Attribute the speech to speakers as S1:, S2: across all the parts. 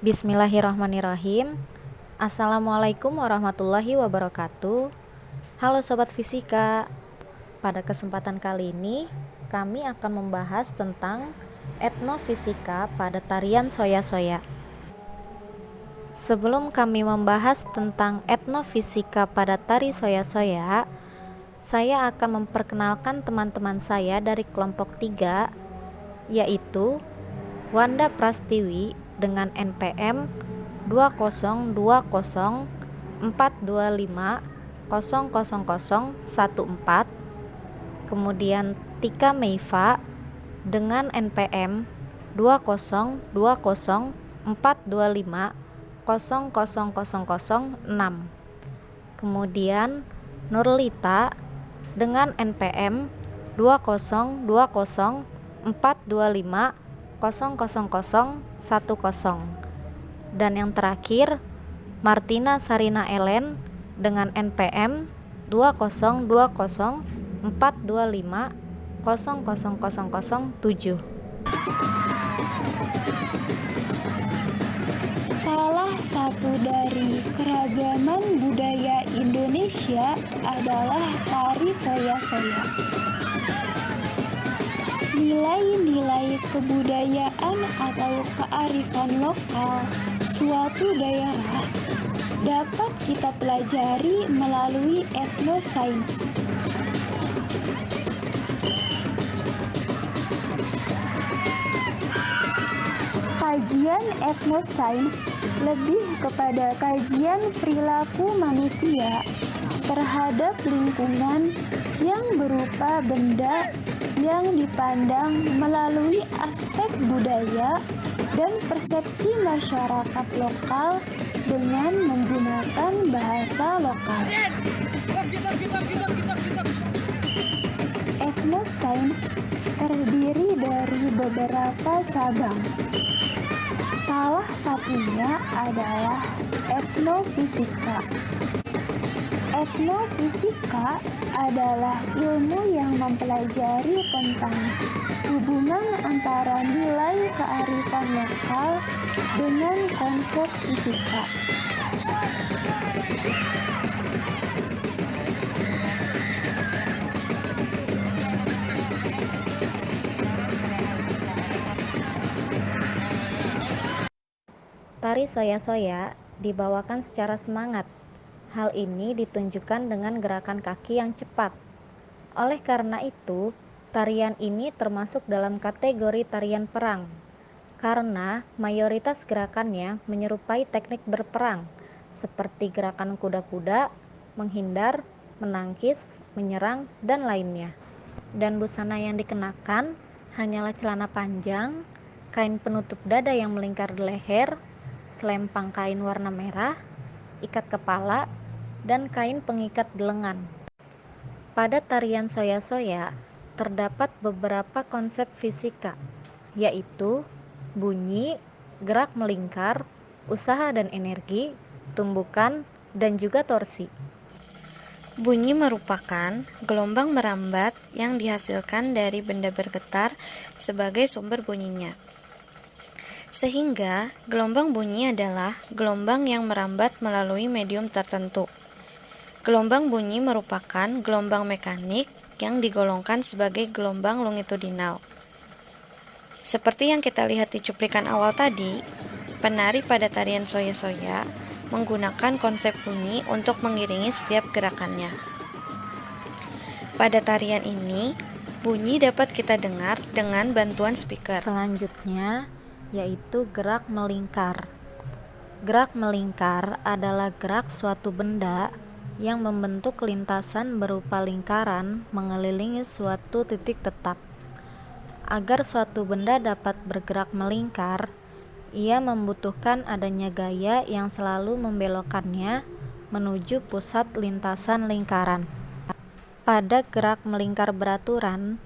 S1: Bismillahirrahmanirrahim. Assalamualaikum warahmatullahi wabarakatuh. Halo Sobat Fisika. Pada kesempatan kali ini kami akan membahas tentang etnofisika pada tarian soya-soya. Sebelum kami membahas tentang etnofisika pada tari soya-soya, saya akan memperkenalkan teman-teman saya dari kelompok 3, yaitu Wanda Prastiwi dengan NPM 2020425000014, kemudian Tika Meifa dengan NPM 2020425000006, kemudian Nurlita dengan NPM 2020425000010, dan yang terakhir Martina Sarina Ellen dengan NPM 2020425000007.
S2: Salah satu dari keragaman budaya Indonesia adalah tari soya-soya. Nilai-nilai kebudayaan atau kearifan lokal suatu daerah dapat kita pelajari melalui etnosains. Kajian etnosains lebih kepada kajian perilaku manusia terhadap lingkungan yang berupa benda yang dipandang melalui aspek budaya dan persepsi masyarakat lokal dengan menggunakan bahasa lokal. Etnosains terdiri dari beberapa cabang. Salah satunya adalah etnofisika. Etnofisika adalah ilmu yang mempelajari tentang hubungan antara nilai kearifan lokal dengan konsep fisika.
S1: Tari soya-soya dibawakan secara semangat. Hal ini ditunjukkan dengan gerakan kaki yang cepat. Oleh karena itu, tarian ini termasuk dalam kategori tarian perang, karena mayoritas gerakannya menyerupai teknik berperang, seperti gerakan kuda-kuda, menghindar, menangkis, menyerang, dan lainnya. Dan busana yang dikenakan hanyalah celana panjang, kain penutup dada yang melingkar di leher, selempang kain warna merah, ikat kepala, dan kain pengikat di lengan. Pada tarian soya-soya terdapat beberapa konsep fisika, yaitu bunyi, gerak melingkar, usaha dan energi, tumbukan, dan juga torsi.
S3: Bunyi merupakan gelombang merambat yang dihasilkan dari benda bergetar sebagai sumber bunyinya. Sehingga gelombang bunyi adalah gelombang yang merambat melalui medium tertentu. Gelombang bunyi merupakan gelombang mekanik yang digolongkan sebagai gelombang longitudinal. Seperti yang kita lihat di cuplikan awal tadi, penari pada tarian soya-soya menggunakan konsep bunyi untuk mengiringi setiap gerakannya. Pada tarian ini, bunyi dapat kita dengar dengan bantuan speaker.
S1: Selanjutnya yaitu gerak melingkar. Gerak melingkar adalah gerak suatu benda yang membentuk lintasan berupa lingkaran mengelilingi suatu titik tetap. Agar suatu benda dapat bergerak melingkar, ia membutuhkan adanya gaya yang selalu membelokkannya menuju pusat lintasan lingkaran. Pada gerak melingkar beraturan,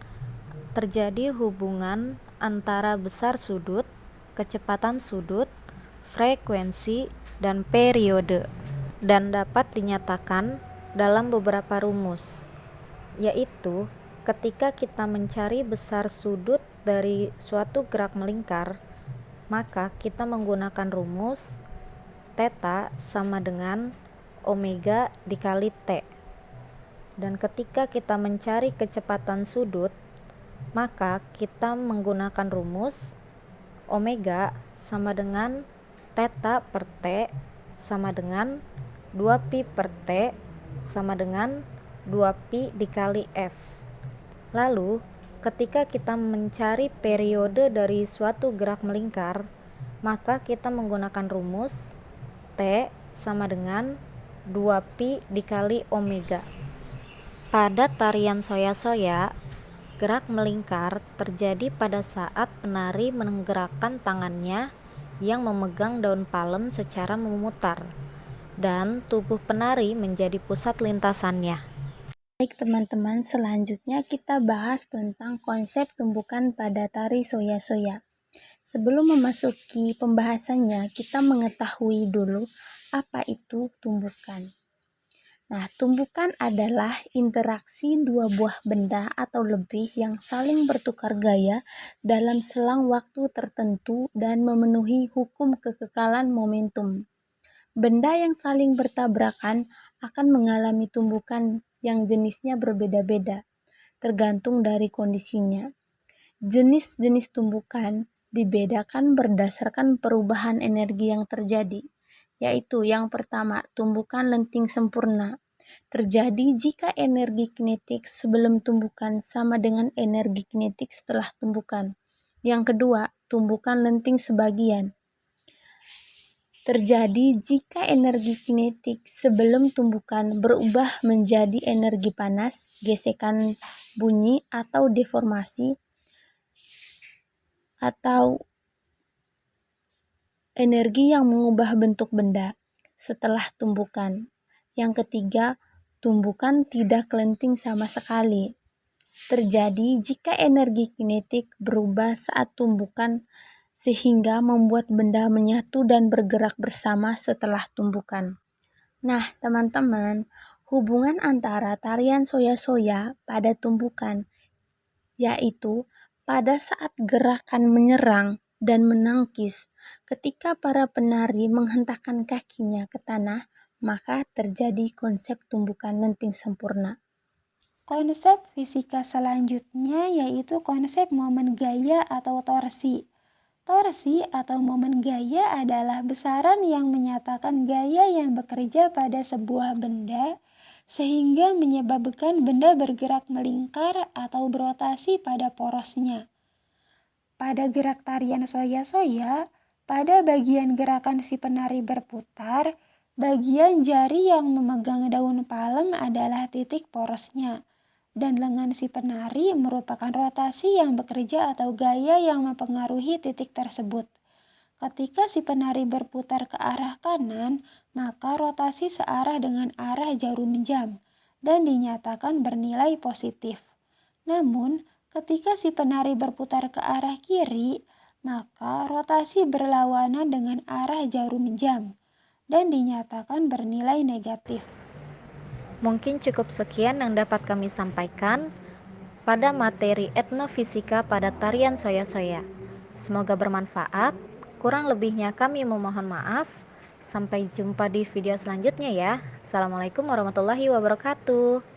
S1: terjadi hubungan antara besar sudut, kecepatan sudut, frekuensi, dan periode, dan dapat dinyatakan dalam beberapa rumus, yaitu ketika kita mencari besar sudut dari suatu gerak melingkar, maka kita menggunakan rumus theta sama dengan omega dikali T. Dan ketika kita mencari kecepatan sudut, maka kita menggunakan rumus omega sama dengan theta per T sama dengan 2pi per T sama dengan 2pi dikali F. Lalu, ketika kita mencari periode dari suatu gerak melingkar, maka kita menggunakan rumus T sama dengan 2pi dikali omega. Pada tarian soya-soya, gerak melingkar terjadi pada saat penari menggerakkan tangannya yang memegang daun palem secara memutar, dan tubuh penari menjadi pusat lintasannya.
S2: Baik teman-teman, selanjutnya kita bahas tentang konsep tumbukan pada tari soya-soya. Sebelum memasuki pembahasannya, kita mengetahui dulu apa itu tumbukan. Nah, tumbukan adalah interaksi dua buah benda atau lebih yang saling bertukar gaya dalam selang waktu tertentu dan memenuhi hukum kekekalan momentum. Benda yang saling bertabrakan akan mengalami tumbukan yang jenisnya berbeda-beda, tergantung dari kondisinya. Jenis-jenis tumbukan dibedakan berdasarkan perubahan energi yang terjadi, yaitu yang pertama, tumbukan lenting sempurna. Terjadi jika energi kinetik sebelum tumbukan sama dengan energi kinetik setelah tumbukan. Yang kedua, tumbukan lenting sebagian. Terjadi jika energi kinetik sebelum tumbukan berubah menjadi energi panas, gesekan bunyi atau deformasi, atau energi yang mengubah bentuk benda setelah tumbukan. Yang ketiga, tumbukan tidak lenting sama sekali. Terjadi jika energi kinetik berubah saat tumbukan sehingga membuat benda menyatu dan bergerak bersama setelah tumbukan. Nah, teman-teman, hubungan antara tarian soya-soya pada tumbukan, yaitu pada saat gerakan menyerang dan menangkis, ketika para penari menghentakkan kakinya ke tanah, maka terjadi konsep tumbukan lenting sempurna.
S4: Konsep fisika selanjutnya yaitu konsep momen gaya atau torsi. Torsi atau momen gaya adalah besaran yang menyatakan gaya yang bekerja pada sebuah benda sehingga menyebabkan benda bergerak melingkar atau berotasi pada porosnya. Pada gerak tarian soya-soya, pada bagian gerakan si penari berputar, bagian jari yang memegang daun palem adalah titik porosnya. Dan lengan si penari merupakan rotasi yang bekerja atau gaya yang mempengaruhi titik tersebut. Ketika si penari berputar ke arah kanan, maka rotasi searah dengan arah jarum jam dan dinyatakan bernilai positif. Namun, ketika si penari berputar ke arah kiri, maka rotasi berlawanan dengan arah jarum jam dan dinyatakan bernilai negatif.
S1: Mungkin cukup sekian yang dapat kami sampaikan pada materi etnofisika pada tarian soya-soya. Semoga bermanfaat. Kurang lebihnya kami memohon maaf. Sampai jumpa di video selanjutnya ya. Assalamualaikum warahmatullahi wabarakatuh.